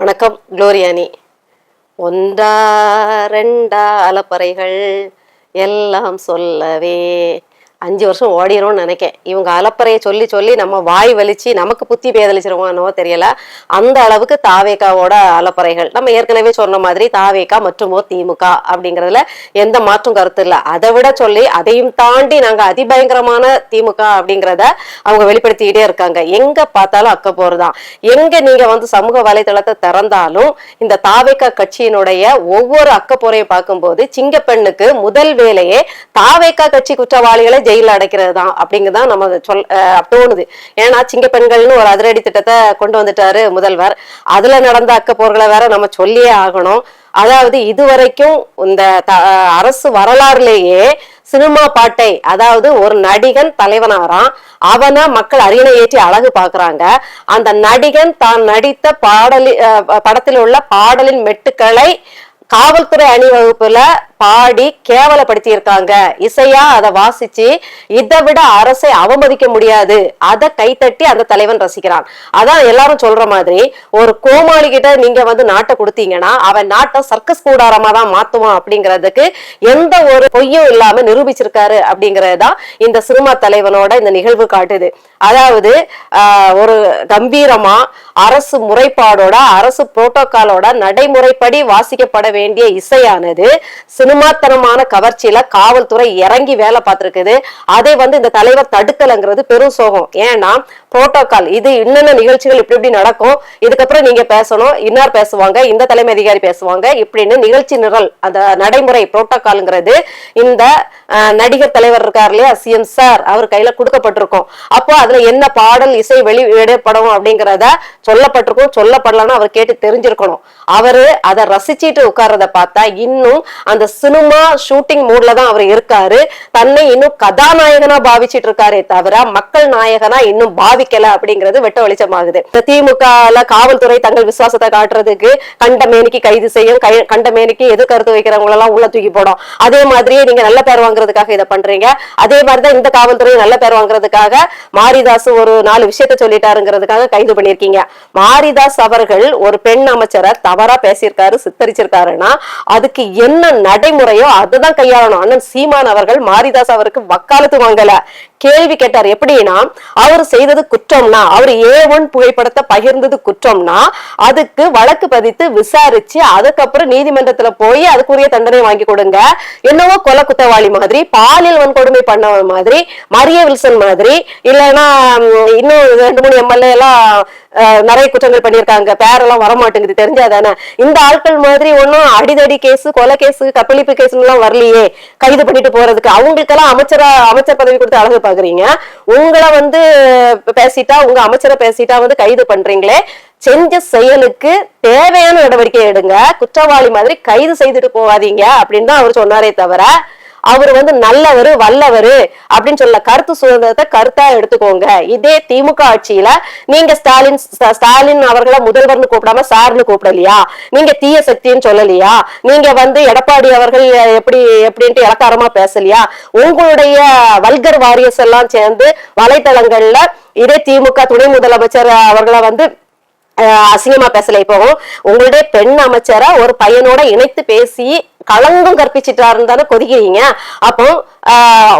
வணக்கம் குளோரியானி. ஒன்றா ரெண்டா அலப்பறைகள் எல்லாம் சொல்லவே 5 வருஷம் ஓடிரும் நினைக்கேன். இவங்க அலப்பறையை சொல்லி சொல்லி நம்ம வாய் வலிச்சு நமக்கு புத்தி பேதலிச்சிருவானோ தெரியல. அந்த அளவுக்கு தாவேகாவோட அலப்பறைகள். நம்ம ஏற்கனவே சொன்ன மாதிரி தாவேகா மற்றும் திமுக அப்படிங்கிறதுல எந்த மாற்றும் கருத்து இல்லை. அதை விட சொல்லி அதையும் தாண்டி நாங்க அதிபயங்கரமான திமுக அப்படிங்கிறத அவங்க வெளிப்படுத்திக்கிட்டே இருக்காங்க. எங்க பார்த்தாலும் அக்க போறதான். எங்க நீங்க சமூக வலைதளத்தை திறந்தாலும் இந்த தாவேகா கட்சியினுடைய ஒவ்வொரு அக்கப்போரையை பார்க்கும்போது சிங்கப்பெண்ணுக்கு முதல் வேலையே தாவேகா கட்சி குற்றவாளிகளை ஜெயில அடைக்கிறது தான் அப்படிங்கதான் நம்ம தோணுது. ஏன்னா சிங்க பெண்கள்னு ஒரு அதிரடி திட்டத்தை கொண்டு வந்துட்டாரு முதல்வர். அதுல நடந்த அக்கப்போர்களை வேற நம்ம சொல்லியே ஆகணும். அதாவது இதுவரைக்கும் இந்த அரசு வரலாறுலேயே சினிமா பாட்டை, அதாவது ஒரு நடிகன் தலைவனாராம், அவனை மக்கள் அரியணை ஏற்றி அழகு பாக்குறாங்க. அந்த நடிகன் தான் நடித்த படத்தில் உள்ள பாடலின் மெட்டுக்களை காவல்துறை அணிவகுப்புல பாடி கேவலப்படுத்தி இருக்காங்க. இசையா அதை வாசிச்சு இதை விட அரசை அவமதிக்க முடியாது. அதை கைத்தட்டி அந்த தலைவன் ரசிக்கிறான். அதான் எல்லாரும் சொல்ற மாதிரி ஒரு கோமாளி கிட்ட நீங்க நாட்டை கொடுத்தீங்கன்னா அவன் நாட்டை சர்க்கஸ் கூடாரமா தான் மாத்துவான் அப்படிங்கிறதுக்கு எந்த ஒரு பொய்யும் இல்லாம நிரூபிச்சிருக்காரு அப்படிங்கறதுதான் இந்த சினிமா தலைவனோட இந்த நிகழ்வு காட்டுது. அதாவது ஒரு கம்பீரமா அரசு முறைப்பாடோட அரசு புரோட்டோகாலோட நடைமுறைப்படி வாசிக்கப்பட வேண்டிய இசையானது சினிமாத்தனமான கவர்ச்சியில காவல்துறை இறங்கி வேலை பார்த்திருக்குது. அதை இந்த தலைவர் தடுக்கலங்கிறது பெரும் சோகம். ஏன்னா புரோட்டோகால் இது என்னென்ன நிகழ்ச்சிகள் இப்படி நடக்கும், இதுக்கப்புறம் நீங்க பேசணும், இன்னார் பேசுவாங்க, இந்த தலைமை அதிகாரி பேசுவாங்க, இப்படின்னு நிகழ்ச்சி நிரல் அந்த நடைமுறை புரோட்டோகால்ங்கிறது இந்த நடிகர் தலைவர் இருக்கார் இல்லையா, சிஎம் சார், அவர் கையில கொடுக்கப்பட்டிருக்கும். அப்போ அதுல என்ன பாடல் இசை வெளியிடப்படும் அப்படிங்கிறத சொல்லப்பட்டிருக்கும். சொல்லப்படலன்னா அவர் கேட்டு தெரிஞ்சிருக்கணும். அவரு அதை ரசிச்சுட்டு உட்கார்றத பார்த்தா இன்னும் அந்த சினிமா ஷூட்டிங் மூட்ல தான் அவர் இருக்காரு. தன்னை இன்னும் கதாநாயகனா பாவிச்சிட்டு இருக்காரே தவிர மக்கள் நாயகனா இன்னும் பாவிக்கல அப்படிங்கிறது வெட்ட வெளிச்சமாகுது. திமுக காவல்துறை தங்கள் விசுவாசத்தை காட்டுறதுக்கு கண்டமேனிக்கு கைது செய்யும், கண்டமேனிக்கு எதிர்கருத்து வைக்கிறவங்க எல்லாம் உள்ள தூக்கி போடும். அதே மாதிரியே நீங்க நல்ல பேர் வாங்குறதுக்காக இதை பண்றீங்க. அதே மாதிரிதான் இந்த காவல்துறை நல்ல பேர் வாங்குறதுக்காக மாரிதாஸ் ஒரு 4 விஷயத்த சொல்லிட்டாருங்கிறதுக்காக கைது பண்ணிருக்கீங்க. மாரிதாஸ் அவர்கள் ஒரு பெண் அமைச்சரை தவறா பேசியிருக்காரு, சித்தரிச்சிருக்காருன்னா அதுக்கு என்ன நடைமுறையோ அதுதான் கையாளணும். அண்ணன் சீமான் அவர்கள் மாரிதாஸ் அவருக்கு வக்காலத்து வாங்கல, கேள்வி கேட்டார். எப்படின்னா அவர் செய்தது குற்றம்னா, அவர் A1 புகைப்படத்தை பகிர்ந்தது குற்றம்னா அதுக்கு வழக்கு பதித்து விசாரிச்சு அதுக்கப்புறம் நீதிமன்றத்துல போய் அதுக்குரிய தண்டனை வாங்கி கொடுங்க. என்னவோ கொலை குற்றவாளி மாதிரி, பாலியல் வன்கொடுமை பண்ணவன் மாதிரி, மரிய வில்சன் மாதிரி, இல்லைன்னா இன்னும் 2-3 MLA எல்லாம் நிறைய குற்றங்கள் பண்ணியிருக்காங்க, பேரெல்லாம் வரமாட்டேங்குது, தெரிஞ்சாதானே. இந்த ஆட்கள் மாதிரி ஒன்னும் அடிதடி கேஸ், கொலை கேஸ், கப்பளிப்பு கேஸ் எல்லாம் வரலையே கைது பண்ணிட்டு போறதுக்கு. அவங்களுக்கெல்லாம் அமைச்சர் பதவி கொடுத்து அழகு பாக்குறீங்க. உங்களை பேசிட்டா, உங்க அமைச்சரை பேசிட்டா கைது பண்றீங்களே. செஞ்ச செயலுக்கு தேவையான நடவடிக்கை எடுங்க, குற்றவாளி மாதிரி கைது செய்துட்டு போவாதீங்க அப்படின்னு தான் அவர் சொன்னாரே தவிர அவர் நல்லவரு வல்லவரு அப்படின்னு சொல்ல. கருத்து சுதந்திரத்தை கருத்தா எடுத்துக்கோங்க. இதே திமுக ஆட்சியில நீங்க ஸ்டாலின் அவர்களை முதல்வர்னு கூப்பிடாம சார்னு கூப்பிடலையா? நீங்க தீய சக்தின்னு சொல்லலையா? நீங்க எடப்பாடி அவர்கள் எப்படின்ட்டு இலக்காரமா பேசலையா? உங்களுடைய வல்கர் வாரியர்ஸ் எல்லாம் சேர்ந்து வலைத்தளங்கள்ல இதே திமுக துணை முதலமைச்சர் அவர்களை அசிங்கமா பேசல. இப்போ உங்களுடைய பெண் அமைச்சரை ஒரு பையனோட இணைத்து பேசி களங்கம் கற்பிச்சிட்டாருன்னு தானே கொதிக்கிறீங்க. அப்போ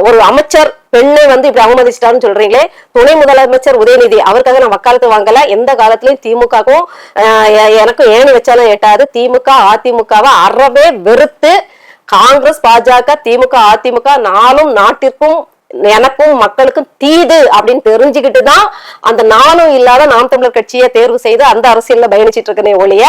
ஒரு அமைச்சர் பெண்ணை இப்படி அவமதிச்சிட்டாருன்னு சொல்றீங்களே. துணை முதலமைச்சர் உதயநிதி அவருக்காக நான் வக்காலத்து வாங்கல. எந்த காலத்திலயும் திமுகவும் எனக்கும் ஏணி வச்சாலும் எட்டாது. திமுக அதிமுகவை அறவே வெறுத்து காங்கிரஸ், பாஜக, திமுக, அதிமுக நாளும் நாட்டிற்கும் எனக்கும் மக்களுக்கும் தீது அப்படின்னு தெரிஞ்சுக்கிட்டு தான் அந்த நாளும் இல்லாத நாம் தமிழர் கட்சியை தேர்வு செய்து அந்த அரசியல்ல பயணிச்சிட்டு இருக்கனே ஒழிய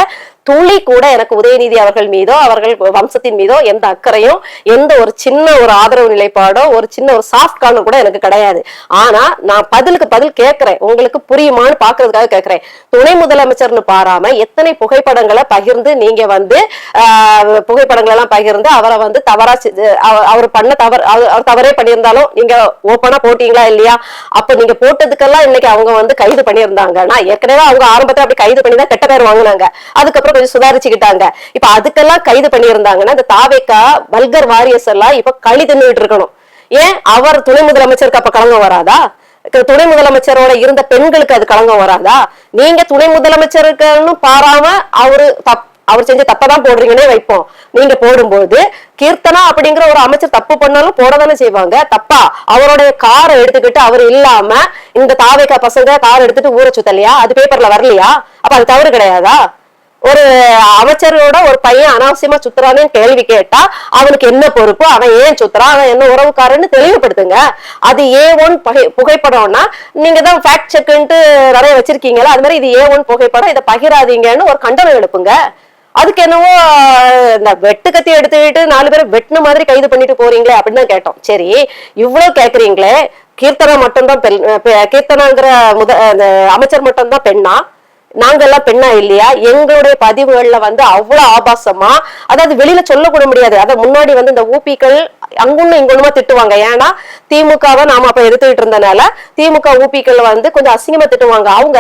துளி கூட எனக்கு உதயநிதி அவர்கள் மீதோ அவர்கள் வம்சத்தின் மீதோ எந்த அக்கறையும் எந்த ஒரு சின்ன ஒரு ஆதரவு நிலைப்பாடோ ஒரு சின்ன ஒரு சாஃப்ட் கார்னர் கூட எனக்கு கிடையாது. ஆனா நான் பதிலுக்கு பதில் கேட்கிறேன், உங்களுக்கு புரியுமான்னு பாக்குறதுக்காக கேட்கிறேன். துணை முதலமைச்சர்னு பாராம எத்தனை புகைப்படங்களை பகிர்ந்து நீங்க புகைப்படங்கள் எல்லாம் பகிர்ந்து அவரை தவறா அவர் பண்ண அவர் தவறே பண்ணியிருந்தாலும் நீங்க ஓப்பனா போட்டீங்களா இல்லையா? அப்ப நீங்க போட்டதுக்கெல்லாம் இன்னைக்கு அவங்க கைது பண்ணியிருந்தாங்கன்னா ஏற்கனவே அவங்க ஆரம்பத்துல அப்படி கைது பண்ணி தான் கெட்ட பேர் வாங்கினாங்க. அதுக்கப்புறம் கொஞ்சம் சுதாரிச்சுக்கிட்டாங்க. இப்ப அதுக்கெல்லாம் கைது பண்ணியிருந்தாங்கன்னா இந்த தாவேகா வல்கர் வாரியர்ஸ் எல்லாம் இப்ப களி தின்னுட்டு இருக்கணும். ஏன் அவர் துணை முதலமைச்சருக்கு அப்ப களங்கம் வராதா? துணை முதலமைச்சரோட இருந்த பெண்களுக்கு அது களங்கம் வராதா? நீங்க துணை முதலமைச்சருக்குன்னு பாராம அவர் செஞ்ச தப்பதான் போடுறீங்கன்னே வைப்போம். நீங்க போடும்போது கீர்த்தனா அப்படிங்கிற ஒரு அமைச்சர் தப்பு பண்ணாலும் போடதானே செய்வாங்க. தப்பா அவருடைய காரை எடுத்துக்கிட்டு அவர் இல்லாம இந்த தாவேக்கா பசங்க கார் எடுத்துட்டு ஊரை சுத்தலையா? அது பேப்பர்ல வரலையா? அப்ப அது தவறு கிடையாதா? ஒரு அமைச்சரோட ஒரு பையன் அனாவசியமா சுத்துறான்னு கேள்வி கேட்டா அவனுக்கு என்ன பொறுப்பு, அவன் ஏன் சுத்துறான், அவன் என்ன உறவுக்காரன்னு தெளிவுபடுத்துங்க. அது A1 புகைப்படம்னா நீங்க தான் ஃபேக்ட் செக்ன்ட்டு நிறைய வச்சிருக்கீங்களா, அது மாதிரி இது A1 புகைப்படம், இதை பகிராதீங்கன்னு ஒரு கண்டனம் எழுப்புங்க. அதுக்கு என்னவோ இந்த வெட்டு கத்தி எடுத்துக்கிட்டு 4 பேரை வெட்டின மாதிரி கைது பண்ணிட்டு போறீங்களே அப்படின்னு தான் கேட்டோம். சரி, இவ்வளவு கேக்குறீங்களே, கீர்த்தனா மட்டும்தான் கீர்த்தனாங்கிற அமைச்சர் மட்டும்தான் பெண்ணா? நாங்கெல்லாம் பெண்ணா இல்லையா? எங்களுடைய பதிவுகள்ல அவ்வளவு ஆபாசமா, அதாவது வெளியில சொல்லக்கூட முடியாது. அத முன்னாடி இந்த ஊபிக்கள் அங்குன்னு இங்குமா திட்டுவாங்க. ஏன்னா திமுகவை நாம அப்ப எதிர்த்துக்கிட்டு இருந்தனால திமுக ஊபிக்கள் கொஞ்சம் அசிங்கமா திட்டுவாங்க. அவங்க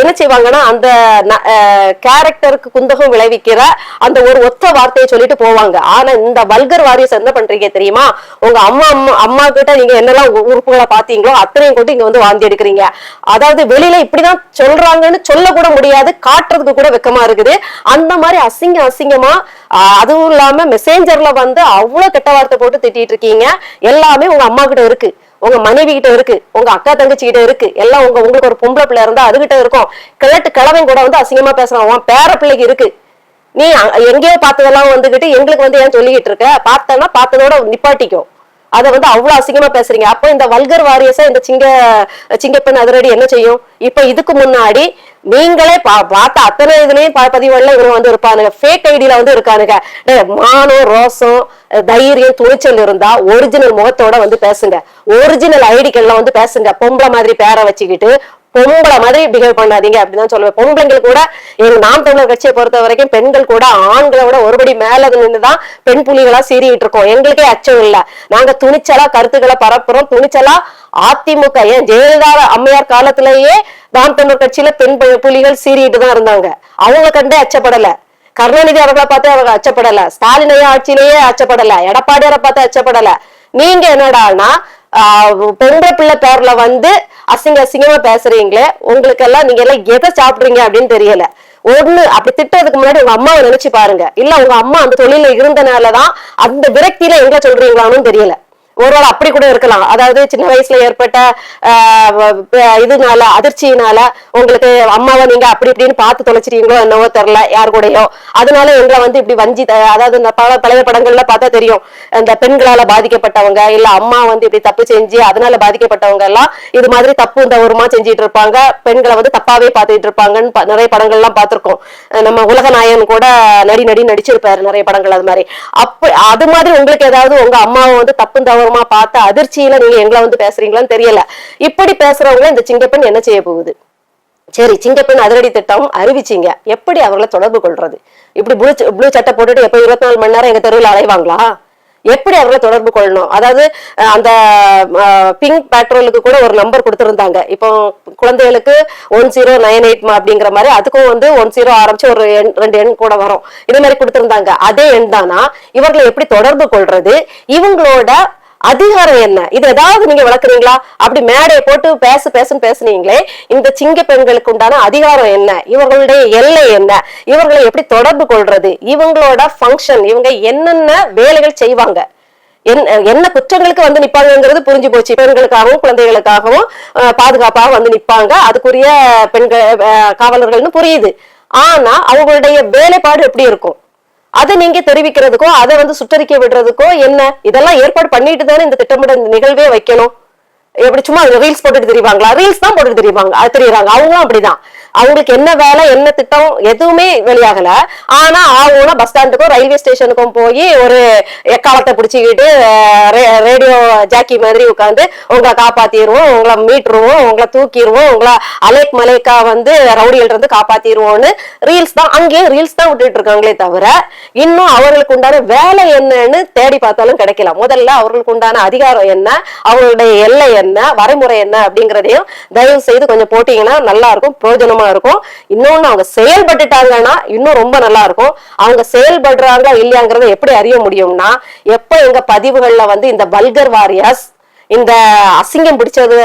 என்ன செய்வாங்கன்னா அந்த கேரக்டருக்கு குந்தகம் விளைவிக்கிற அந்த ஒரு ஒத்த வார்த்தையை சொல்லிட்டு போவாங்க. ஆனா இந்த வல்கர் வாரியஸ் என்ன பண்றீங்க தெரியுமா? உங்க அம்மா கிட்ட நீங்க என்னெல்லாம் உறுப்புகளை பாத்தீங்களோ அத்தனையும் கொண்டு இங்க வாந்தி எடுக்கிறீங்க. அதாவது வெளியில இப்படிதான் சொல்றாங்கன்னு சொல்ல கூட முடியாது, காட்டுறதுக்கு கூட வெக்கமா இருக்குது. அந்த மாதிரி அசிங்கமா, அதுவும் இல்லாம மெசேஞ்சர்ல அவ்வளவு கெட்ட வார்த்தை போட்டு திட்டிட்டு இருக்கீங்க. எல்லாமே உங்க அம்மா கிட்ட இருக்கு, உங்க மனைவி கிட்ட இருக்கு, உங்க அக்கா தங்கச்சி கிட்ட இருக்கு, எல்லாம் உங்களுக்கு ஒரு பொம்பளை பிள்ளை இருந்தா அதுகிட்ட இருக்கும். கிழவன் கூட அசிங்கமா பேசுறான், உன் பேர பிள்ளைக்கு இருக்கு. நீ எங்கேயோ பார்த்ததெல்லாம் எங்களுக்கு ஏன் சொல்லிக்கிட்டு இருக்க? பார்த்தனா பார்த்ததோட நிப்பாட்டிக்கும். அதை அவ்வளவு அசிங்கமா பேசுறீங்க. அப்போ இந்த வல்கர் வாரியஸா இந்த சிங்கப்பெண் அதிரடி என்ன செய்யும்? இப்ப இதுக்கு முன்னாடி நீங்களே பார்த்த அத்தனை இதுலயும் பதிவுகள்ல இவங்க இருப்பானுங்க, ஃபேக் ஐடியில இருக்கானுங்க. மானம், ரோசம், தைரியம், துணிச்சல் இருந்தா ஒரிஜினல் முகத்தோட பேசுங்க. ஒரிஜினல் ஐடிக்கெல்லாம் பேசுங்க. பொம்பளை மாதிரி பேரை வச்சுக்கிட்டு பொம்பளை மாதிரி பிஹேவ் பண்ணாதீங்க அப்படிதான் சொல்லுவேன். பொம்பளைங்கள் கூட எங்க நாம் தமிழர் கட்சியை பொறுத்த வரைக்கும் பெண்கள் கூட ஆண்களை விட ஒருபடி மேல நின்றுதான் பெண் புலிகளா சீறிட்டு இருக்கோம். எங்களுக்கே அச்சம் இல்ல. நாங்க துணிச்சலா கருத்துக்களை பரப்புறோம். துணிச்சலா அதிமுக ஏன் ஜெயலலிதா அம்மையார் காலத்திலேயே நாம் தமிழர் கட்சியில பெண் புலிகள் சீறிட்டு தான் இருந்தாங்க. அவங்க கண்டே அச்சப்படல. கருணாநிதி அவர்களை பார்த்து அவங்க அச்சப்படல. ஸ்டாலின் ஆட்சியிலேயே அச்சப்படல. எடப்பாடியாரை பார்த்து அச்சப்படல. நீங்க என்னடானா பொம்பளை பிள்ளை பேர்ல அசிங்கமா பேசுறீங்களே, உங்களுக்கு எல்லாம் நீங்க எல்லாம் எதை சாப்பிடுறீங்க அப்படின்னு தெரியல. ஒண்ணு அப்படி திட்டதுக்கு முன்னாடி உங்க அம்மாவை நினைச்சு பாருங்க. இல்ல உங்க அம்மா அந்த தொழில இருந்தனாலதான் அந்த விரக்தியில எங்க சொல்றீங்களான்னு தெரியல. ஒருவேளை அப்படி கூட இருக்கலாம். அதாவது சின்ன வயசுல ஏற்பட்ட இதனால அதிர்ச்சியினால உங்களுக்கு அம்மாவை நீங்க அப்படி இப்படின்னு பார்த்து தொலைச்சிட்டீங்களோ என்னவோ தெரியல, யாரு கூடயோ. அதனால எங்களை இப்படி வஞ்சி, அதாவது இந்த பழைய படங்கள்ல பார்த்தா தெரியும், இந்த பெண்களால பாதிக்கப்பட்டவங்க இல்ல அம்மா இப்படி தப்பு செஞ்சு அதனால பாதிக்கப்பட்டவங்க எல்லாம் இது மாதிரி தப்பு தவறுமா செஞ்சிட்டு இருப்பாங்க, பெண்களை தப்பாவே பார்த்துட்டு இருப்பாங்கன்னு நிறைய படங்கள்லாம் பார்த்திருக்கோம். நம்ம உலகநாயகன் கூட நடிச்சிருப்பாரு நிறைய படங்கள். அது மாதிரி அது மாதிரி உங்களுக்கு ஏதாவது உங்க அம்மாவை தப்பு தவறுமா பார்த்த அதிர்ச்சியில நீங்க எங்களை பேசுறீங்களான்னு தெரியல. இப்படி பேசுறவங்க இந்த சிங்கப்பெண் என்ன செய்ய போகுது? சரி, சிங்கப்பெண் அதிரடி திட்டம் அறிவிச்சீங்க, எப்படி அவர்களை தொடர்பு கொள்றது? இப்படி ப்ளூ சட்டை போட்டுட்டு எப்ப 24 மணி நேரம் எங்க தெருவில் அலைவாங்களா? எப்படி அவர்களை தொடர்பு கொள்ளணும்? அதாவது அந்த பிங்க் பேட்ரோலுக்கு கூட ஒரு நம்பர் கொடுத்திருந்தாங்க. இப்போ குழந்தைகளுக்கு 1098 அப்படிங்கிற மாதிரி அதுக்கும் 10 ஆரம்பிச்சு ஒரு 2 எண் கூட வரும். இதே மாதிரி கொடுத்திருந்தாங்க. அதே எண் தானா? இவர்களை எப்படி தொடர்பு கொள்றது? இவங்களோட அதிகாரம் என்ன? இது ஏதாவது நீங்க விளக்குறீங்களா? அப்படி மேடையை போட்டு பேசுன்னு பேசுனீங்களே, இந்த சிங்க பெண்களுக்கு உண்டான அதிகாரம் என்ன? இவர்களுடைய எல்லை என்ன? இவர்களை எப்படி தொடர்பு கொள்றது? இவங்களோட ஃபங்க்ஷன், இவங்க என்னென்ன வேலைகள் செய்வாங்க, என்ன குற்றங்களுக்கு நிப்பாங்கிறது புரிஞ்சு போச்சு. பெண்களுக்காகவும் குழந்தைகளுக்காகவும் பாதுகாப்பாக நிப்பாங்க, அதுக்குரிய பெண்கள் காவலர்கள்னு புரியுது. ஆனா அவங்களுடைய வேலைப்பாடு எப்படி இருக்கும் அதை நீங்க தெரிவிக்கிறதுக்கோ அதை சுற்றறிக்கை விடுறதுக்கோ என்ன? இதெல்லாம் ஏற்பாடு பண்ணிட்டு தானே இந்த திட்டமிட நிகழ்வே வைக்கணும். எப்படி சும்மா ரீல்ஸ் போட்டுட்டு தெரியுவாங்களா? ரீல்ஸ் தான் போட்டுட்டு தெரியுவாங்க, அது தெரியுறாங்க. அவங்களும் அப்படிதான். அவங்களுக்கு என்ன வேலை, என்ன திட்டம் எதுவுமே வெளியாகல. ஆனா ஆகும்னா பஸ் ஸ்டாண்டுக்கும் ரயில்வே ஸ்டேஷனுக்கும் போய் ஒரு எக்காலத்தை பிடிச்சிக்கிட்டு ரேடியோ ஜாக்கி மாதிரி உட்காந்து உங்களை காப்பாத்திடுவோம், உங்களை மீட்டுருவோம், உங்களை தூக்கிடுவோம், உங்களை அலேக் மலேக்கா ரவுடிகள் இருந்து காப்பாத்திடுவோம்னு ரீல்ஸ் தான், அங்கேயும் ரீல்ஸ் தான் விட்டுட்டு இருக்காங்களே தவிர இன்னும் அவர்களுக்கு உண்டான வேலை என்னன்னு தேடி பார்த்தாலும் கிடைக்கல. முதல்ல அவர்களுக்கு உண்டான அதிகாரம் என்ன, அவங்களுடைய எல்லை என்ன, வரைமுறை என்ன அப்படிங்கிறதையும் தயவு செய்து கொஞ்சம் போட்டீங்கன்னா நல்லா இருக்கும், பிரயோஜனமா இருக்கும். இன்னொன்னு அவங்க செயல்பட்டுட்டாங்கன்னா இன்னும் ரொம்ப நல்லா இருக்கும். அவங்க செயல்படுறாங்க இல்லையாங்கிறத எப்படி அறிய முடியும்னா, எப்ப எங்க பதிவுகள்ல இந்த வல்கர் வாரியர்ஸ் இந்த அசிங்கம் பிடிச்சது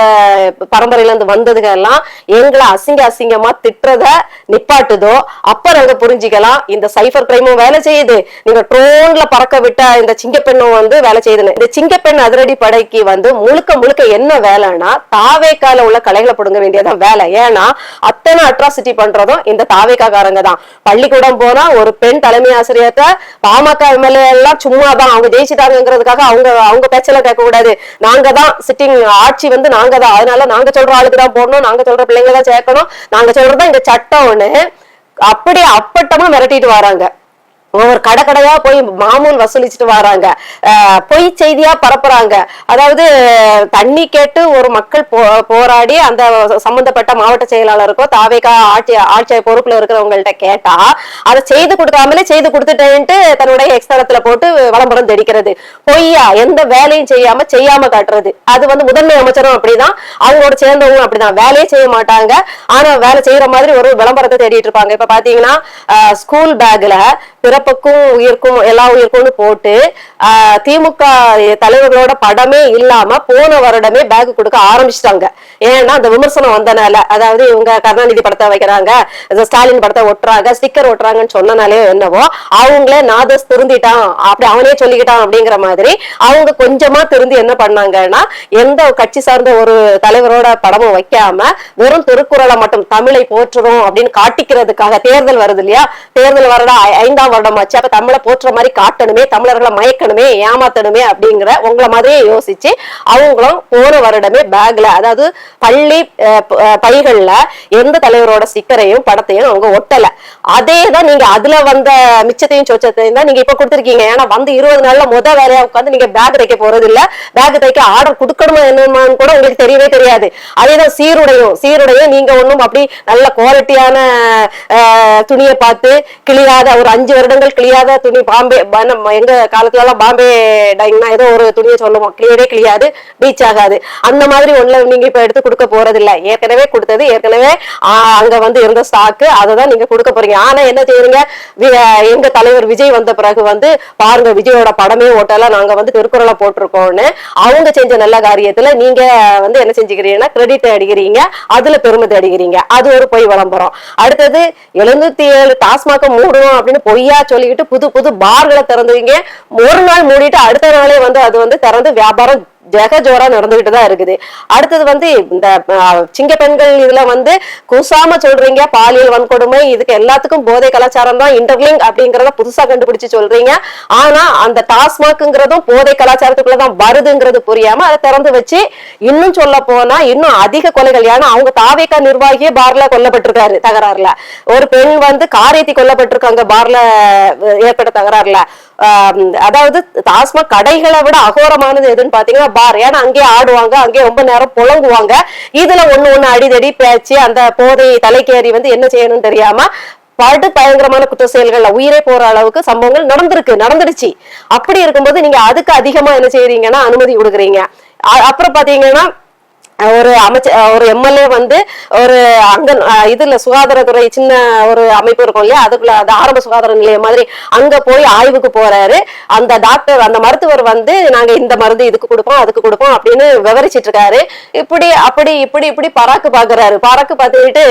பரம்பரையில இருந்து வந்ததுக்கு எல்லாம் எங்களை அசிங்கமா திட்டுறத நிப்பாட்டுதோ அப்ப நாங்க புரிஞ்சுக்கலாம் இந்த சைபர் கிரைமும் வேலை செய்யுது, நீங்க ட்ரோன்ல பறக்க விட்ட இந்த சிங்கப்பெண்ணும் வந்து வேலை செய்யுதுன்னு. இந்த சிங்கப்பெண் அதிரடி படைக்கு வந்து முழுக்க முழுக்க என்ன வேலைன்னா தாவேக்கால உள்ள கலைகளை பிடுங்க வேண்டியதான் வேலை. ஏன்னா அத்தனை அட்ராசிட்டி பண்றதும் இந்த தாவேக்காரங்க தான். பள்ளிக்கூடம் போனா ஒரு பெண் தலைமை ஆசிரியர்கிட்ட பாமக எம்எல்ஏ எல்லாம் சும்மாதான் அவங்க ஜெயிச்சுட்டாங்கிறதுக்காக அவங்க பேச்செல்லாம் கேட்க கூடாது, நாங்க தான் சிட்டிங் ஆட்சி வந்து நாங்க தான், அதனால நாங்க சொல்ற ஆளுக்கு தான் போடணும், நாங்க சொல்ற பிள்ளைங்க தான் சேர்க்கணும், நாங்க சொல்றதுதான் இந்த சட்டம்னு அப்படியே அப்பட்டமா மிரட்டிட்டு வராங்க. ஒவ்வொரு கடையா போய் மாமூல் வசூலிச்சுட்டு வராங்க, பொய் செய்தியா பரப்புறாங்க. அதாவது தண்ணி கேட்டு ஒரு மக்கள் போராடி அந்த சம்பந்தப்பட்ட மாவட்ட செயலாளருக்கோ தாவேகா ஆட்சி பொறுப்புல இருக்கிறவங்கள்ட்ட கேட்டா அதை செய்து கொடுக்காமலே செய்து கொடுத்துட்டேன்ட்டு தன்னுடைய எக்ஸ்தரத்துல போட்டு விளம்பரம் தெரிக்கிறது. பொய்யா எந்த வேலையும் செய்யாம காட்டுறது. அது வந்து முதன்மை அமைச்சரும் அப்படிதான், அவங்களோட சேர்ந்தவங்க அப்படிதான், வேலையே செய்ய மாட்டாங்க, ஆனா வேலை செய்யற மாதிரி ஒரு விளம்பரத்தை தேடிட்டு இருப்பாங்க. இப்ப பாத்தீங்கன்னா ஸ்கூல் பேக்ல பிறப்புக்கும் உயிர்க்கும் எல்லா உயிர்க்கும்னு போட்டு திமுக தலைவர்களோட படமே இல்லாம போன வருடமே பேக் கொடுக்க ஆரம்பிச்சிட்டாங்க. ஏன்னா அந்த விமர்சனம் வந்தனால, அதாவது இவங்க கருணாநிதி படத்தை வைக்கிறாங்க, ஸ்டாலின் படத்தை ஒட்டுறாங்க, ஸ்டிக்கர் ஒட்டுறாங்கன்னு சொன்னனாலே என்னவோ அவங்களே நாதஸ் திருந்திட்டான் அப்படி அவனே சொல்லிக்கிட்டான் அப்படிங்கிற மாதிரி அவங்க கொஞ்சமா திருந்தி என்ன பண்ணாங்கன்னா எந்த கட்சி சார்ந்த ஒரு தலைவரோட படமும் வைக்காம வெறும் திருக்குறளை மட்டும் தமிழை போற்றுறோம் அப்படின்னு காட்டிக்கிறதுக்காக, தேர்தல் வருது இல்லையா, தேர்தல் வருட 5ஆம் வருடமாச்சு, அப்ப தமிழை போற்ற மாதிரி காட்டணுமே, தமிழர்களை மயக்கணுமே, ஏமாத்தணுமே அப்படிங்கிற உங்களை மாதிரியே யோசிச்சு அவங்களும் போன வருடமே பேக்ல, அதாவது பள்ளி பைகள்ல எந்த தலைவரோட ஸ்டிக்கரையும் படத்தையும் அவங்க ஒட்டல. அதேதான் நீங்க அதுல வந்த மிச்சத்தையும் சொச்சத்தையும் தான் நீங்க இப்ப கொடுத்துருக்கீங்க. ஏன்னா வந்து 20 நாள்ல வேலையா உட்காந்து நீங்க பேக் தைக்க போறது இல்ல, பேக் தைக்க ஆர்டர் கொடுக்கணுமா என்னன்னு கூட உங்களுக்கு தெரியவே தெரியாது. அதேதான் சீருடையும் நீங்க ஒண்ணும் அப்படி நல்ல குவாலிட்டியான துணியை பார்த்து கிளியாத ஒரு 5 வருடங்கள் கிளியாத துணி, பாம்பே எங்க காலத்துல எல்லாம் பாம்பே டைங்னா ஏதோ ஒரு துணியை சொல்லுவோம், கிளியாது, பீச் ஆகாது, அந்த மாதிரி ஒண்ணுல நீங்க இப்ப எடுத்து கொடுக்க போறது இல்ல. ஏற்கனவே கொடுத்தது ஏற்கனவே அங்க வந்து இருந்த ஸ்டாக்கு அதை தான் நீங்க கொடுக்க போறீங்க. ஆனா என்ன செய்யறீங்க, எங்க தலைவர் விஜய் வந்த பிறகு வந்து பாருங்க விஜயோட படமே ஓட்டல, நாங்க வந்து திருக்குறளை போட்டிருக்கோம்னு அவங்க செஞ்ச நல்ல காரியத்துல நீங்க வந்து என்ன செஞ்சுக்கிறீங்கன்னா கிரெடிட் அடிக்கிறீங்க, அதுல பெருமிதம் அடிக்கிறீங்க. அது ஒரு பொய் விளம்பரம். அடுத்தது 707 டாஸ்மாக மூடணும் அப்படின்னு பொய்யா சொல்லிக்கிட்டு புது பார்களை திறந்துவீங்க. ஒரு நாள் மூடிட்டு அடுத்த நாளே வந்து அது வந்து திறந்து வியாபாரம் ஜெகஜோரா நடந்துகிட்டு தான் இருக்குது. அடுத்தது வந்து இந்த சிங்க பெண்கள் இதுல வந்து கூசாம சொல்றீங்க பாலியல் வன்கொடுமை, இதுக்கு எல்லாத்துக்கும் போதை கலாச்சாரம் தான் இன்டர்லிங்க் அப்படிங்கறத புதுசா கண்டுபிடிச்சு சொல்றீங்க. ஆனா அந்த டாஸ்மாக்ங்கிறதும் போதை கலாச்சாரத்துக்குள்ளதான் வருதுங்கிறது புரியாம அதை திறந்து வச்சு இன்னும் சொல்ல போனா இன்னும் அதிக கொலைகள். ஏன்னா அவங்க தாவேகா நிர்வாகியே பார்ல கொல்லப்பட்டிருக்காரு தகராறுல, ஒரு பெண் வந்து காரேத்தி கொல்லப்பட்டிருக்காங்க பார்ல ஏற்பட்ட தகராறுல. அதாவது டாஸ்மாக் கடைகளை விட அகோரமானது எதுன்னு பாத்தீங்கன்னா பார். ஏன்னா அங்கேயே ஆடுவாங்க, அங்கேயே ரொம்ப நேரம் புழங்குவாங்க. இதுல ஒண்ணு அடிதடி பேச்சு அந்த போதை தலைக்கேறி வந்து என்ன செய்யணும்னு தெரியாம படு பயங்கரமான குற்ற செயல்கள்ல உயிரே போற அளவுக்கு சம்பவங்கள் நடந்துடுச்சு. அப்படி இருக்கும்போது நீங்க அதுக்கு அதிகமா என்ன செய்யறீங்கன்னா அனுமதி கொடுக்குறீங்க. அப்புறம் பாத்தீங்கன்னா ஒரு ஒரு எம்எல்ஏ வந்து ஒரு இதுல சுகாதாரத்துறை சின்ன ஒரு அமைப்பு இருக்கும் இல்லையா, அதுக்குள்ள அது ஆரம்ப சுகாதார நிலையம் மாதிரி அங்க போய் ஆய்வுக்கு போறாரு. அந்த டாக்டர் அந்த மருத்துவர் வந்து நாங்க இந்த மருந்து இதுக்கு கொடுப்போம் அதுக்கு கொடுப்போம் அப்படின்னு விவரிச்சிட்டு இருக்காரு. இப்படி பராக்கு பாக்குறாரு. பராக்கு பார்த்துக்கிட்டு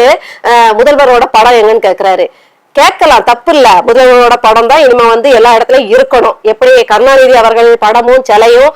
முதல்வரோட படம் எங்கன்னு கேக்குறாரு. கேட்கலாம், தப்பு இல்ல, முதல்வரோட படம் தான் இனிமே வந்து எல்லா இடத்துலயும் இருக்கணும். எப்படி கருணாநிதி அவர்கள் படமும் சிலையும்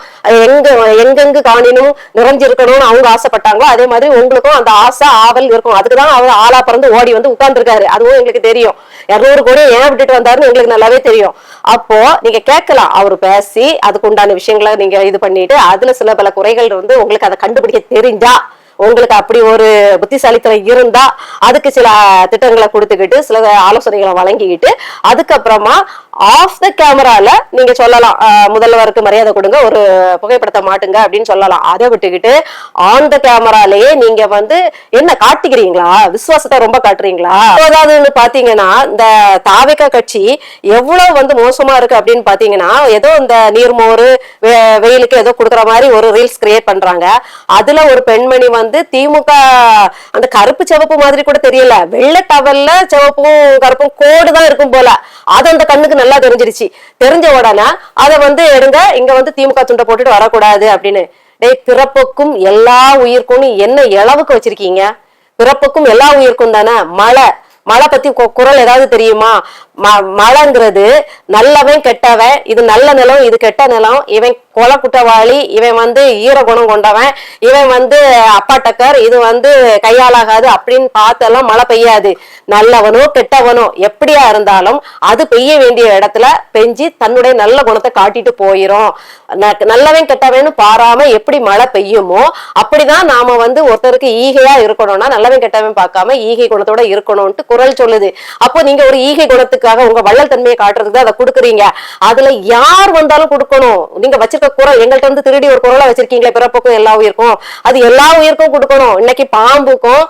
எங்கெங்கு காணினும் நிறைஞ்சிருக்கணும்னு அவங்க ஆசைப்பட்டாங்களோ அதே மாதிரி உங்களுக்கும் அந்த ஆசை ஆவல் இருக்கும். அதுக்குதான் அவர் ஆளா பிறந்து ஓடி வந்து உட்கார்ந்துருக்காரு. அதுவும் எங்களுக்கு தெரியும். 200 கோடி ஏன் விட்டுட்டு வந்தாருன்னு எங்களுக்கு நல்லாவே தெரியும். அப்போ நீங்க கேட்கலாம், அவர் பேசி அதுக்கு உண்டான விஷயங்களை நீங்க இது பண்ணிட்டு அதுல சில பல குறைகள் இருந்து உங்களுக்கு அதை கண்டுபிடிக்க தெரிஞ்சா, உங்களுக்கு அப்படி ஒரு புத்திசாலித்தனம் இருந்தா அதுக்கு சில திட்டங்களை கொடுத்துக்கிட்டு சில ஆலோசனைகளை வழங்கிக்கிட்டு அதுக்கப்புறமா ஆஃப் த கேமரால நீங்க சொல்லலாம் முதல்வருக்கு மரியாதை கொடுங்க, ஒரு புகைப்படத்தை மாட்டுங்க அப்படின்னு சொல்லலாம். அதை விட்டுக்கிட்டு ஆன் த கேமராலேயே நீங்க வந்து என்ன காட்டிக்கிறீங்களா, விசுவாசத்தை ரொம்ப காட்டுறீங்களா? அதாவதுன்னு பாத்தீங்கன்னா இந்த தாவேகா கட்சி எவ்வளவு வந்து மோசமா இருக்கு அப்படின்னு பாத்தீங்கன்னா, ஏதோ இந்த நீர்மோறு வெயிலுக்கு ஏதோ கொடுக்குற மாதிரி ஒரு ரீல்ஸ் கிரியேட் பண்றாங்க. அதுல ஒரு பெண்மணி வந்து திமுக அந்த கருப்பு சிவப்பு மாதிரி கூட தெரியல, வெள்ளை டவல்ல சிவப்பும் கருப்பும் கோடு தான் இருக்கும் போல, அது அந்த கண்ணுக்கு நல்லா தெரிஞ்சிருச்சு. தெரிஞ்ச உடனே அதை வந்து எடுங்க, இங்க வந்து திமுக துண்டை போட்டுட்டு வரக்கூடாது அப்படின்னு. டேய், பிறப்புக்கும் எல்லா உயிர்க்கும் என்ன இளவுக்கு வச்சிருக்கீங்க? பிறப்புக்கும் எல்லா உயிர்க்கும் தானே. மழை பத்தி குறள் ஏதாவது தெரியுமா? மழைங்கிறது நல்லவன் கெட்டவன், இது நல்ல நிலம் இது கெட்ட நிலம், இவன் கொலை குற்றவாளி, இவன் ஈர குணம் கொண்டவன், இவன் அப்பாட்டக்கர், இது கையாளாகாது அப்படின்னு பார்த்தெல்லாம் மழை பெய்யாது. நல்லவனோ கெட்டவனோ எப்படியா இருந்தாலும் அது பெய்ய வேண்டிய இடத்துல பெஞ்சு தன்னுடைய நல்ல குணத்தை காட்டிட்டு போயிரும். நல்லவன் கெட்டவன்னு பாராம எப்படி மழை பெய்யுமோ அப்படிதான் நாம ஒருத்தருக்கு ஈகையா இருக்கணும்னா நல்லவன் கெட்டவன் பார்க்காம ஈகை குணத்தோட இருக்கணும்ட்டு குறள் சொல்லுது. அப்போ நீங்க ஒரு ஈகை குணத்துக்காக உங்க வள்ளல் தன்மையை காட்டுறதுக்கு அதை கொடுக்குறீங்க. அதுல யார் வந்தாலும் கொடுக்கணும். நீங்க வச்சிருக்க குறள் எங்கள்கிட்ட திருடி ஒரு குறளை வச்சிருக்கீங்களே, பிறப்புக்கும் எல்லா உயிருக்கும், அது எல்லா உயிருக்கும் கொடுக்கணும். இன்னைக்கு பாம்புக்கும்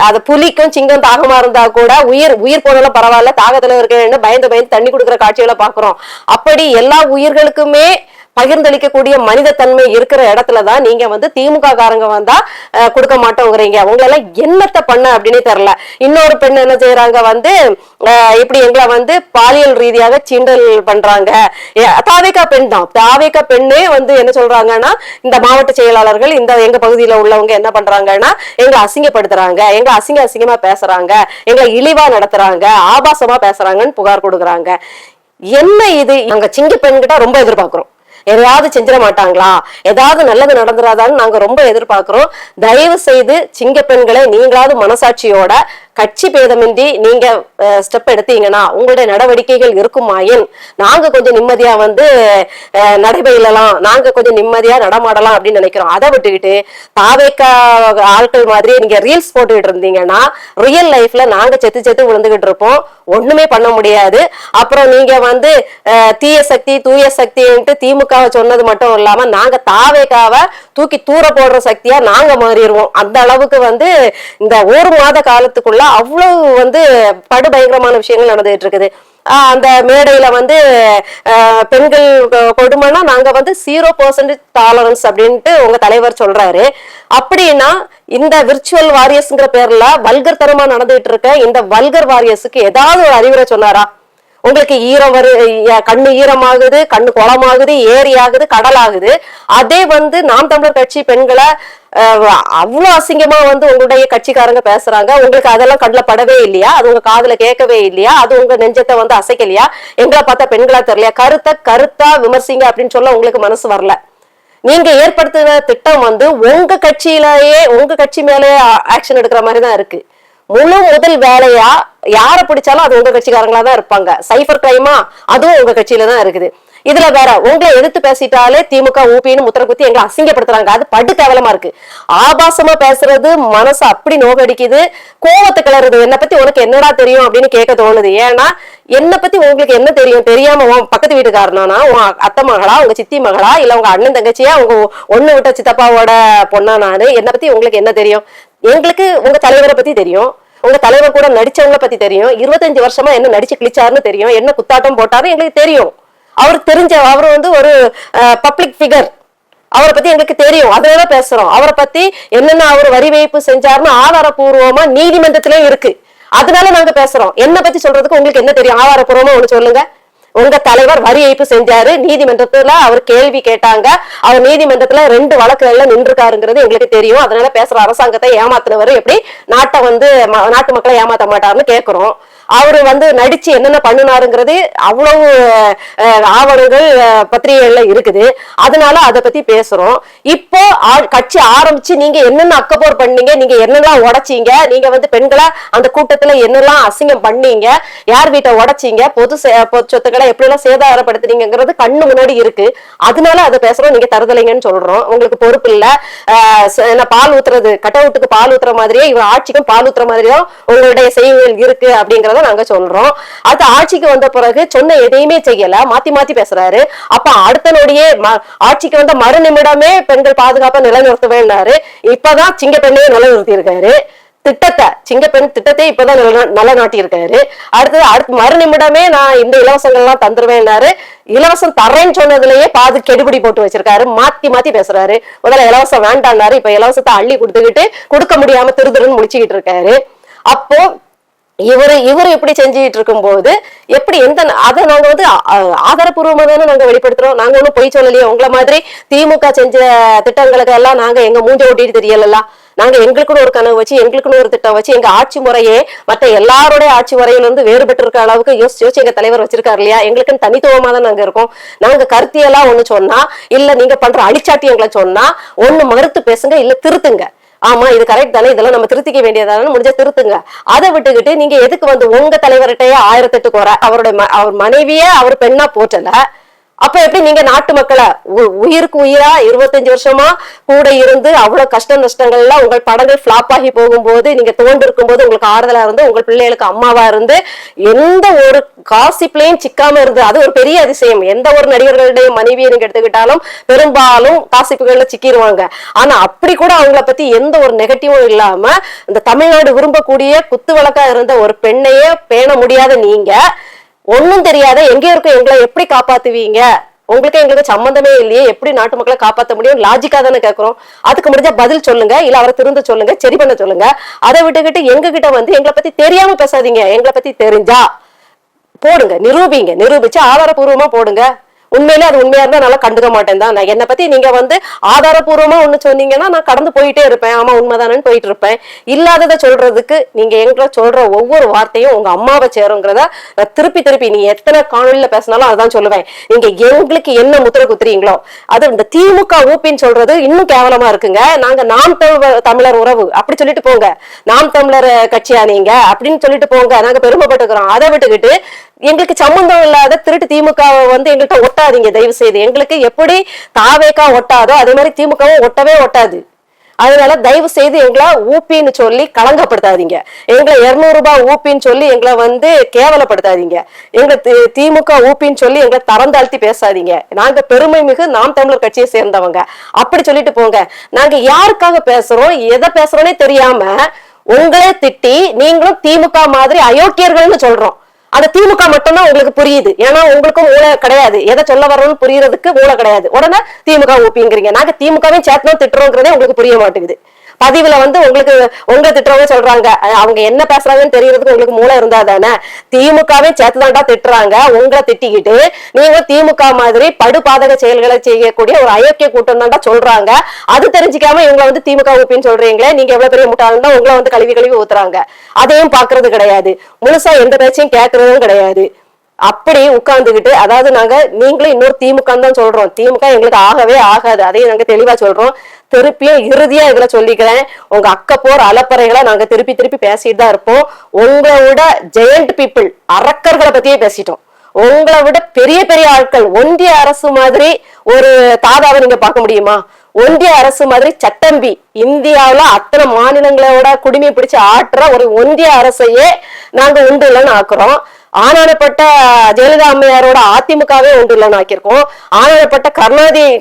அது புலிக்கும் சிங்கம் தாகமா இருந்தா கூட உயிர் போனாலும் பரவாயில்ல, தாகத்துல இருக்கேன்னு பயந்து தண்ணி கொடுக்குற காட்சிகளை பாக்குறோம். அப்படி எல்லா உயிர்களுக்குமே பகிர்ந்தளிக்கக்கூடிய மனித தன்மை இருக்கிற இடத்துலதான் நீங்க திமுக காரங்க வந்தா கொடுக்க மாட்டோங்கிறீங்க. உங்களெல்லாம் என்னத்தை பண்ண அப்படின்னு தெரியல. இன்னொரு பெண் என்ன செய்யறாங்க, இப்படி எங்களை பாலியல் ரீதியாக சீண்டல் பண்றாங்க. தாவேகா பெண் தான், தாவேகா பெண்ணே என்ன சொல்றாங்கன்னா, இந்த மாவட்ட செயலாளர்கள் இந்த எங்க பகுதியில உள்ளவங்க என்ன பண்றாங்கன்னா எங்களை அசிங்கப்படுத்துறாங்க, எங்க அசிங்கமா பேசுறாங்க, எங்களை இழிவா நடத்துறாங்க, ஆபாசமா பேசுறாங்கன்னு புகார் கொடுக்குறாங்க. என்ன இது? நாங்க சிங்க பெண்கிட்ட ரொம்ப எதிர்பார்க்கிறோம். எதையாவது செஞ்சிட மாட்டாங்களா, ஏதாவது நல்லது நடந்துராதான்னு நாங்க ரொம்ப எதிர்பார்க்கிறோம். தயவு செய்து சிங்க பெண்களை நீங்களாவது மனசாட்சியோட கட்சி பேதமின்றி நீங்க ஸ்டெப் எடுத்தீங்கன்னா உங்களுடைய நடவடிக்கைகள் இருக்குமாயின் நாங்க கொஞ்சம் நிம்மதியா நடைபெறலாம், நாங்க கொஞ்சம் நிம்மதியா நடமாடலாம் அப்படின்னு நினைக்கிறோம். அதை விட்டுக்கிட்டு தாவேக்கா ஆட்கள் மாதிரி நீங்க ரீல்ஸ் போட்டுக்கிட்டு இருந்தீங்கன்னா ரியல் லைஃப்ல நாங்க செத்து விழுந்துகிட்டு இருப்போம், ஒண்ணுமே பண்ண முடியாது. அப்புறம் நீங்க தீய சக்தி தூய சக்தின்ட்டு திமுகவை சொன்னது மட்டும் இல்லாம நாங்க தாவேக்காவை தூக்கி தூர போடுற சக்தியா நாங்க மாறிடுவோம். அந்த அளவுக்கு இந்த ஒரு மாத காலத்துக்குள்ள அவ்வளவு படுபயங்கரமான விஷயங்கள் நடந்துட்டு இருக்குது. அந்த மேடையில பெண்கள் கொடுமைனா நாங்க 0% டாலரன்ஸ் அப்படின்ட்டு உங்க தலைவர் சொல்றாரு. அப்படின்னா இந்த விர்ச்சுவல் வாரியர்ஸ்ங்கிற பேர்ல வல்கர் தரமா நடந்துட்டு இருக்க இந்த வல்கர் வாரியர்ஸுக்கு ஏதாவது ஒரு அறிவுரை சொன்னாரா? உங்களுக்கு கண்ணு ஈரமாகுது, கண்ணு குளமாகுது, ஏரி ஆகுது, கடல் ஆகுது. அதே நாம் தமிழர் கட்சி பெண்களை அவ்வளவு அசிங்கமா உங்களுடைய கட்சிக்காரங்க பேசுறாங்க. உங்களுக்கு அதெல்லாம் கண்ணுல படவே இல்லையா? அது உங்க காதுல கேட்கவே இல்லையா? அது உங்க நெஞ்சத்தை அசைக்கலையா? எங்களை பார்த்தா பெண்களா தெரியலையா? கருத்தா விமர்சிங்க அப்படின்னு சொல்ல உங்களுக்கு மனசு வரல. நீங்க ஏற்படுத்தின திட்டம் உங்க கட்சியிலேயே உங்க கட்சி மேலேயே ஆக்ஷன் எடுக்கிற மாதிரிதான் இருக்கு. முதல் வேலையா யார பிடிச்சாலும் அது உங்க கட்சிக்காரங்களா தான் இருப்பாங்க. சைபர் கிரைமா அதுவும் உங்க கட்சியில தான் இருக்குது. இதுல வேற உங்களை எதிர்த்து பேசிட்டாலே திமுக ஊபின்னு முத்திர குத்தி எங்களை அசிங்கப்படுத்துறாங்க. அது படு கேவலமா இருக்கு. ஆபாசமா பேசுறது மனசு அப்படி நோகடிக்குது, கோவத்தை கிளறுது. என்னை பத்தி உனக்கு என்னடா தெரியும் அப்படின்னு கேட்க தோணுது. ஏன்னா என்னை பத்தி உங்களுக்கு என்ன தெரியும்? தெரியாம உன் பக்கத்து வீட்டுக்காரனா, உன் அத்தை மகளா, உங்க சித்தி மகளா, இல்ல உங்க அண்ணன் தங்கச்சியா, உங்க ஒண்ணு விட்ட சித்தப்பாவோட பொண்ணா நானு? என்னை பத்தி உங்களுக்கு என்ன தெரியும்? எங்களுக்கு உங்க தலைவரை பத்தி தெரியும், உங்க தலைவர் கூட நடிச்சவங்களை பத்தி தெரியும், 25 வருஷமா என்ன நடிச்சு கிழிச்சாருன்னு தெரியும், என்ன குத்தாட்டம் போட்டாரு எங்களுக்கு தெரியும். அவர் அவர் ஒரு பப்ளிக் ஃபிகர், அவரை பத்தி எங்களுக்கு தெரியும். அதனால பேசுறோம். அவரை பத்தி என்னென்ன அவர் வரி வைப்பு செஞ்சாருன்னு ஆதாரபூர்வமா நீதிமன்றத்திலே இருக்கு. அதனால நாங்க பேசுறோம். என்ன பத்தி சொல்றதுக்கு உங்களுக்கு என்ன தெரியும்? ஆதாரபூர்வமா ஒண்ணு சொல்லுங்க. உங்க தலைவர் வரி ஏய்ப்பு செஞ்சாரு, நீதிமன்றத்துல அவர் கேள்வி கேட்டாங்க, அவர் நீதிமன்றத்துல 2 வழக்குகள்ல நின்றுக்காருங்கிறது எங்களுக்கு தெரியும். அதனால பேசுற அரசாங்கத்தை ஏமாத்தினவர் எப்படி நாட்டு மக்களை ஏமாத்த மாட்டாருன்னு கேட்கிறோம். அவரு நடிச்சு என்னென்ன பண்ணினாருங்கிறது அவ்வளவு ஆவணங்கள் பத்திரிகைகள்ல இருக்குது. அதனால அதை பத்தி பேசுறோம். இப்போ கட்சி ஆரம்பிச்சு நீங்க என்னென்ன அக்கப்போர் பண்ணீங்க, நீங்க என்னெல்லாம் உடைச்சீங்க, நீங்க பெண்களை அந்த கூட்டத்துல என்னெல்லாம் அசிங்கம் பண்ணீங்க, யார் வீட்டை உடைச்சீங்க, பொது சொத்துக்களை எப்படி எல்லாம் சேதாரப்படுத்துறீங்கிறது கண்ணு முன்னாடி இருக்கு. அதனால அதை பேசுறோம். நீங்க தருதலைங்கன்னு சொல்றோம். உங்களுக்கு பொறுப்பு இல்ல. பால் ஊத்துறது, கட் அவுட்டுக்கு பால் ஊத்துற மாதிரியே இவர் ஆட்சிக்கும் பால் ஊத்துற மாதிரியும் உங்களுடைய செய்திகள் இருக்கு அப்படிங்கறத நாங்க சொல்றோம். அது ஆட்சிக்கு வந்த பிறகு சொன்ன எதையுமே செய்யல, மாத்தி பேசுறாரு. அப்ப அடுத்த நொடியே ஆட்சிக்கு வந்த மறு நிமிடமே பெண்கள் பாதுகாப்பை நிலைநிறுத்தவேன்னாரு. இப்பதான் சிங்க பெண்ணையே நிலைநிறுத்தி இருக்காரு. சிங்கப்பெண் திட்டத்தை இப்பதான் நிலைநாட்டி இருக்காரு. அடுத்து மறு நிமிடமே நான் இந்த இலவசங்கள் எல்லாம் தந்துருவேன்னாரு. இலவசம் தரேன்னு சொன்னதுலயே பாது கெடுபிடி போட்டு வச்சிருக்காரு. மாத்தி பேசுறாரு. முதல்ல இலவசம் வேண்டான்னாரு, இப்ப இலவசத்தை அள்ளி கொடுத்துக்கிட்டு கொடுக்க முடியாம திருதுருன்னு முடிச்சுக்கிட்டு இருக்காரு. அப்போ இவரு இப்படி செஞ்சுட்டு இருக்கும்போது எப்படி அதை நாங்க வந்து ஆதாரப்பூர்வமா தானே நாங்க வெளிப்படுத்துறோம். நாங்க ஒண்ணும் பொய் சொல்லலையே. உங்களை மாதிரி திமுக செஞ்ச திட்டங்களுக்கு எல்லாம் நாங்க எங்க மூஞ்ச ஓட்டிட்டு தெரியல. நாங்க எங்களுக்குன்னு ஒரு கனவு வச்சு, எங்களுக்குன்னு ஒரு திட்டம் வச்சு, எங்க ஆட்சி முறையே மற்ற எல்லாருடைய ஆட்சி முறையில இருந்து வேறுபட்டு இருக்க அளவுக்கு யோசிச்சு எங்க தலைவர் வச்சிருக்காரு இல்லையா. எங்களுக்குன்னு தனித்துவமா தான் நாங்க இருக்கோம். நாங்க கருத்தியெல்லாம் ஒண்ணு சொன்னா, இல்ல நீங்க பண்ற அழிச்சாட்டியங்களை சொன்னா ஒண்ணு மறுத்து பேசுங்க, இல்ல திருத்துங்க. ஆமா இது கரெக்ட் தானே, இதெல்லாம் நம்ம திருத்திக்க வேண்டியதானே, முடிஞ்ச திருத்துங்க. அதை விட்டுக்கிட்டு நீங்க எதுக்கு வந்து உங்க தலைவர்கிட்டயே 1008 குறை, அவர் மனைவியே அவர் பெண்ணா போற்றல. அப்ப எப்படி நீங்க நாட்டு மக்களை உயிருக்கு உயிரா 25 வருஷமா கூட இருந்து அவ்வளவு கஷ்ட நஷ்டங்கள்ல உங்கள் படங்கள் பிளாப் ஆகி போகும்போது நீங்க தோண்டு இருக்கும் போது உங்களுக்கு ஆறுதலா இருந்து, உங்கள் பிள்ளைகளுக்கு அம்மாவா இருந்து, எந்த ஒரு காசிப்லையும் சிக்காம இருந்து, அது ஒரு பெரிய அதிசயம். எந்த ஒரு நடிகர்களுடைய மனைவியை நீங்க எடுத்துக்கிட்டாலும் பெரும்பாலும் காசிப்புகள்ல சிக்கிடுவாங்க. ஆனா அப்படி கூட அவங்கள பத்தி எந்த ஒரு நெகட்டிவும் இல்லாம இந்த தமிழ்நாடு விரும்பக்கூடிய குத்து வழக்கா இருந்த ஒரு பெண்ணையே பேண முடியாத நீங்க, ஒன்னும் தெரியாத எங்க இருக்கும் எங்களை எப்படி காப்பாத்துவீங்க, உங்களுக்கு எங்களுக்கு சம்பந்தமே இல்லையே, எப்படி நாட்டு மக்களை காப்பாற்ற முடியும், லாஜிக்கா தானே கேட்கிறோம். அதுக்கு முடிஞ்சா பதில் சொல்லுங்க, இல்ல அவரை திருந்த சொல்லுங்க, சரி பண்ண சொல்லுங்க. அதை விட்டுக்கிட்டு எங்க கிட்ட வந்து எங்களை பத்தி தெரியாம பேசாதீங்க. எங்களை பத்தி தெரிஞ்சா போடுங்க, நிரூபிச்சு ஆதாரபூர்வமா போடுங்க. உண்மையிலே அது உண்மையா இருந்தா நல்லா கண்டுக்க மாட்டேன் தான். நான் என்னை பத்தி நீங்க வந்து ஆதாரபூர்வமா ஒண்ணு சொன்னீங்கன்னா நான் கடந்து போயிட்டே இருப்பேன், ஆமா உண்மைதானு போயிட்டு இருப்பேன். இல்லாததை சொல்றதுக்கு நீங்க எங்களை சொல்ற ஒவ்வொரு வார்த்தையும் உங்க அம்மாவை சேருங்கிறத நான் திருப்பி நீ எத்தனை காணொலியில பேசினாலும் அதான் சொல்லுவேன். நீங்க எங்களுக்கு என்ன முத்திரை குத்துறீங்களோ அது இந்த திமுக ஊப்பின்னு சொல்றது இன்னும் கேவலமா இருக்குங்க. நாங்க நாம் தமிழர் உறவு அப்படி சொல்லிட்டு போங்க, நாம் தமிழர் கட்சியா நீங்க அப்படின்னு சொல்லிட்டு போங்க, நாங்க பெருமைப்பட்டுக்கிறோம். அதை விட்டுக்கிட்டு எங்களுக்கு சம்பந்தம் இல்லாத திருட்டு திமுகவை வந்து எங்கள்கிட்ட ஒட்டாதீங்க தயவு செய்து. எங்களுக்கு எப்படி தாவேக்கா ஒட்டாதோ அதே மாதிரி திமுகவும் ஒட்டவே ஒட்டாது. அதனால தயவு செய்து எங்களை ஊப்பின்னு சொல்லி களங்கப்படுத்தாதீங்க. எங்களை 200 ரூபாய் ஊப்பின்னு சொல்லி எங்களை வந்து கேவலப்படுத்தாதீங்க. எங்க திமுக ஊப்பின்னு சொல்லி எங்களை தரந்தாழ்த்தி பேசாதீங்க. நாங்க பெருமை மிகு நாம் தமிழர் கட்சியை சேர்ந்தவங்க அப்படி சொல்லிட்டு போங்க. நாங்க யாருக்காக பேசுறோம், எதை பேசுறோன்னே தெரியாம உங்களே திட்டி நீங்களும் திமுக மாதிரி அயோக்கியர்கள்னு சொல்றோம். அந்த திமுக மட்டும்தான் உங்களுக்கு புரியுது. ஏன்னா உங்களுக்கும் மூளை கிடையாது, எதை சொல்ல வரோம்னு புரியறதுக்கு மூளை கிடையாது. உடனே திமுக ஊப்பிங்கிறீங்க. நாங்க திமுகவையும் சேர்த்துனோம் திட்டுறோங்கிறதே உங்களுக்கு புரிய மாட்டேங்குது. பதிவுல வந்து உங்களை திட்டுறவங்க சொல்றாங்க, அவங்க என்ன பேசுறாங்கன்னு தெரியறதுக்கு உங்களுக்கு மூளை இருந்தா தானே. திமுகவே சேர்த்துதான்டா திட்டுறாங்க. உங்களை திட்டிக்கிட்டு நீங்க திமுக மாதிரி படுபாதக செயல்களை செய்யக்கூடிய ஒரு அயோக்கிய கூட்டம் தான்டா சொல்றாங்க. அது தெரிஞ்சுக்காம இவங்களை வந்து திமுக ஊப்பின்னு சொல்றீங்களே, நீங்க எவ்வளவு பெரிய முட்டாளா உங்களை வந்து கழுவி ஊத்துறாங்க. அதையும் பாக்குறது கிடையாது, முழுசா எந்த பேச்சையும் கேட்கறதும் கிடையாது. அப்படி உட்கார்ந்துகிட்டு, அதாவது நாங்க நீங்களும் இன்னொரு திமுக தான் சொல்றோம், திமுக எங்களுக்கு ஆகவே ஆகாது, அதையும் நாங்க தெளிவா சொல்றோம். திருப்பியும் இறுதியா இதுல சொல்லிக்கிறேன், உங்க அக்கப்போர் அலப்பறைகளை நாங்க திருப்பி பேசிட்டு தான் இருப்போம். உங்களை விட ஜெயண்ட் பீப்புள் அரக்கர்களை பத்தியே பேசிட்டோம். உங்களை விட பெரிய ஆட்கள், ஒன்றிய அரசு மாதிரி ஒரு தாதாவை நீங்க பார்க்க முடியுமா? ஒன்றிய அரசு மாதிரி சட்டம்பி இந்தியாவில அத்தனை மாநிலங்களோட குடிமை பிடிச்சு ஆட்டுற ஒரு ஒன்றிய அரசையே நாங்க உண்டு இல்லைன்னு ஆக்குறோம். ஆனானப்பட்ட ஜெயலலிதா அம்மையாரோட அதிமுகவே ஒன்று இல்லைன்னு ஆக்கியிருக்கோம். ஆனானப்பட்ட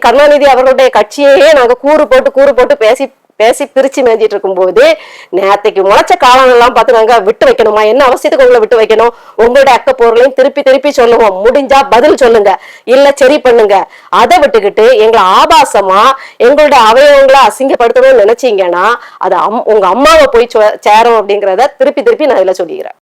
கருணாநிதி அவர்களுடைய கட்சியையே நாங்க கூறு போட்டு பேசி பிரிச்சு மேஞ்சிட்டு இருக்கும் போது நேத்தைக்கு முளைச்ச காலம் எல்லாம் பார்த்து நாங்க விட்டு வைக்கணுமா? என்ன அவசியத்துக்கு உங்களை விட்டு வைக்கணும்? உங்களுடைய அக்கப்போர்களையும் திருப்பி சொல்லுவோம். முடிஞ்சா பதில் சொல்லுங்க, இல்ல சரி பண்ணுங்க. அதை விட்டுக்கிட்டு எங்களை ஆபாசமா எங்களுடைய அவயவங்களை அசிங்கப்படுத்தணும்னு நினைச்சீங்கன்னா அது உங்க அம்மாவை போய் சேரும் அப்படிங்கிறத திருப்பி நான் இதுல சொல்லிக்கிறேன்.